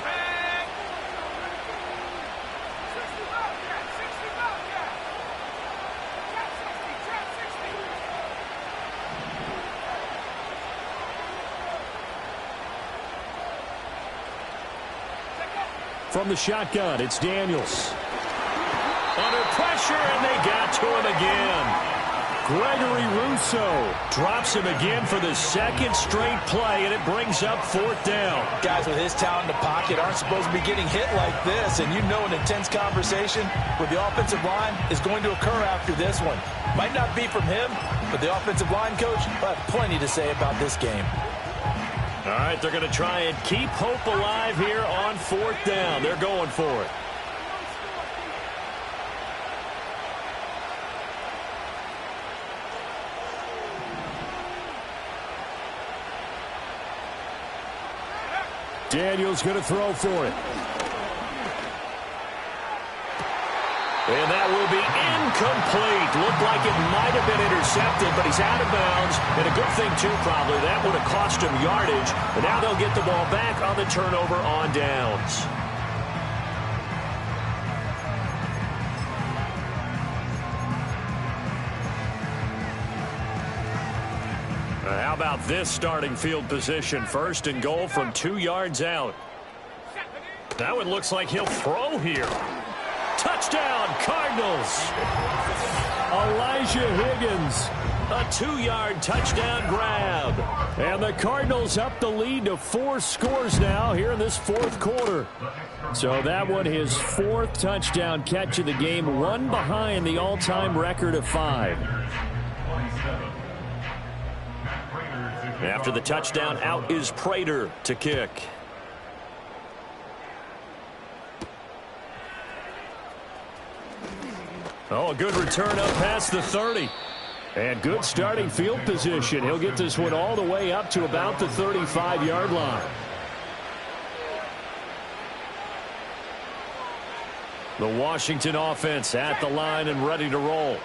From the shotgun, it's Daniels. Under pressure, and they got to him again. Gregory Rousseau drops him again for the second straight play, and it brings up 4th down. Guys with his talent in the pocket aren't supposed to be getting hit like this, and you know an intense conversation with the offensive line is going to occur after this one. Might not be from him, but the offensive line coach will have plenty to say about this game. All right, they're going to try and keep hope alive here on 4th down. They're going for it. Daniels going to throw for it. And that will be incomplete. Looked like it might have been intercepted, but he's out of bounds. And a good thing, too, probably. That would have cost him yardage. But now they'll get the ball back on the turnover on downs. How about this starting field position? 1st and goal from 2 yards out. Now it looks like he'll throw here. Touchdown, Cardinals. Elijah Higgins. A 2-yard touchdown grab. And the Cardinals up the lead to 4 scores now here in this fourth quarter. So that one, his 4th touchdown catch of the game, one behind the all-time record of 5. After the touchdown, out is Prater to kick. Oh, a good return up past the 30. And good starting field position. He'll get this one all the way up to about the 35-yard line. The Washington offense at the line and ready to roll.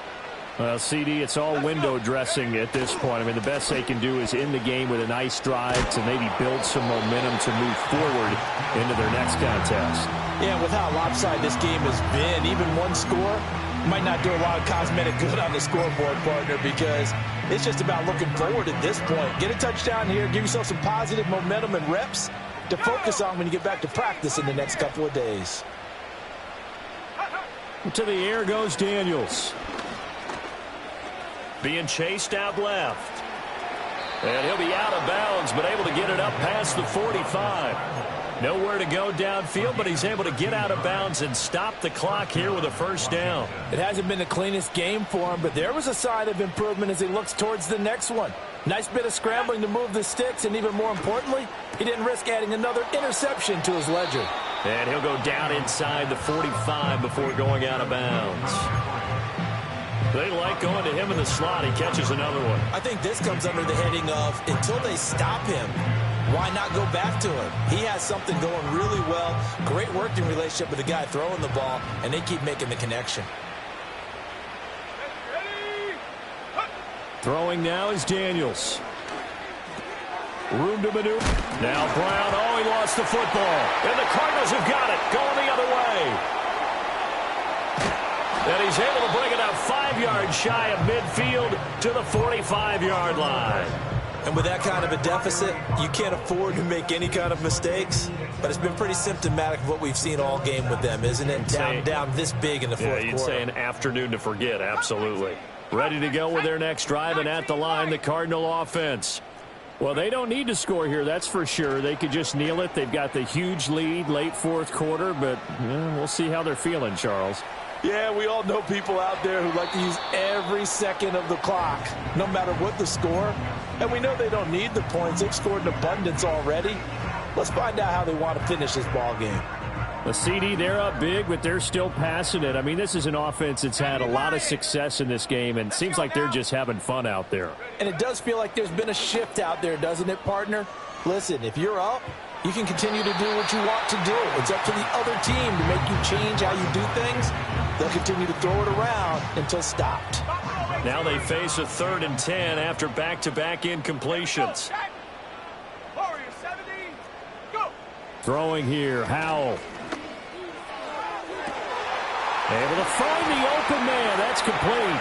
Well, CD, it's all window dressing at this point. I mean, the best they can do is end the game with a nice drive to maybe build some momentum to move forward into their next contest. Yeah, with how lopsided this game has been, even one score might not do a lot of cosmetic good on the scoreboard, partner, because it's just about looking forward at this point. Get a touchdown here, give yourself some positive momentum and reps to focus on when you get back to practice in the next couple of days. To the air goes Daniels. Being chased out left. And he'll be out of bounds, but able to get it up past the 45. Nowhere to go downfield, but he's able to get out of bounds and stop the clock here with a first down. It hasn't been the cleanest game for him, but there was a sign of improvement as he looks towards the next one. Nice bit of scrambling to move the sticks, and even more importantly, he didn't risk adding another interception to his ledger. And he'll go down inside the 45 before going out of bounds. They like going to him in the slot. He catches another one. I think this comes under the heading of until they stop him, why not go back to him? He has something going really well. Great working relationship with the guy throwing the ball, and they keep making the connection. Throwing now is Daniels. Room to maneuver. Now Brown. Oh, he lost the football. And the Cardinals have got it. Going the other way. And he's able to bring it up 5 yards shy of midfield to the 45-yard line. And with that kind of a deficit, you can't afford to make any kind of mistakes. But it's been pretty symptomatic of what we've seen all game with them, isn't it? Down this big in the fourth quarter. Yeah, you'd say an afternoon to forget, absolutely. Ready to go with their next drive, and at the line, the Cardinal offense. Well, they don't need to score here, that's for sure. They could just kneel it. They've got the huge lead late fourth quarter, but we'll see how they're feeling, Charles. Yeah, we all know people out there who like to use every second of the clock, no matter what the score. And we know they don't need the points. They've scored in abundance already. Let's find out how they want to finish this ball game. The CD, they're up big, but they're still passing it. I mean, this is an offense that's had a lot of success in this game, and it seems like they're just having fun out there. And it does feel like there's been a shift out there, doesn't it, partner? Listen, if you're up, you can continue to do what you want to do. It's up to the other team to make you change how you do things. They'll continue to throw it around until stopped. Now they face a 3rd and 10 after back-to-back incompletions. Throwing here, Howell. Able to find the open man. That's complete.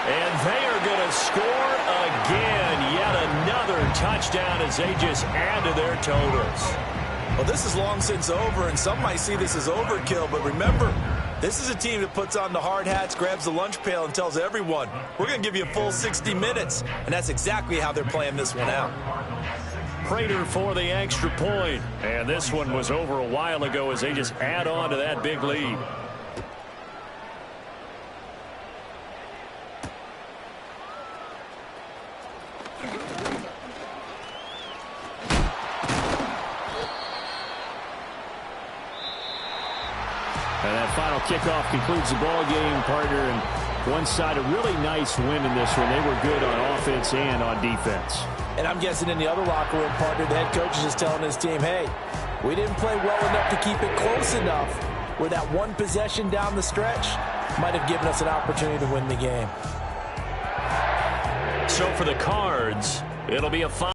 And they are going to score again. Yet another touchdown as they just add to their totals. Well, this is long since over, and some might see this as overkill. But remember, this is a team that puts on the hard hats, grabs the lunch pail, and tells everyone, we're going to give you a full 60 minutes. And that's exactly how they're playing this one out. Prater for the extra point. And this one was over a while ago as they just add on to that big lead. And that final kickoff concludes the ball game, partner. And one side, a really nice win in this one. They were good on offense and on defense. And I'm guessing in the other locker room, partner, the head coach is just telling his team, hey, we didn't play well enough to keep it close enough where that one possession down the stretch might have given us an opportunity to win the game. So for the Cards, it'll be a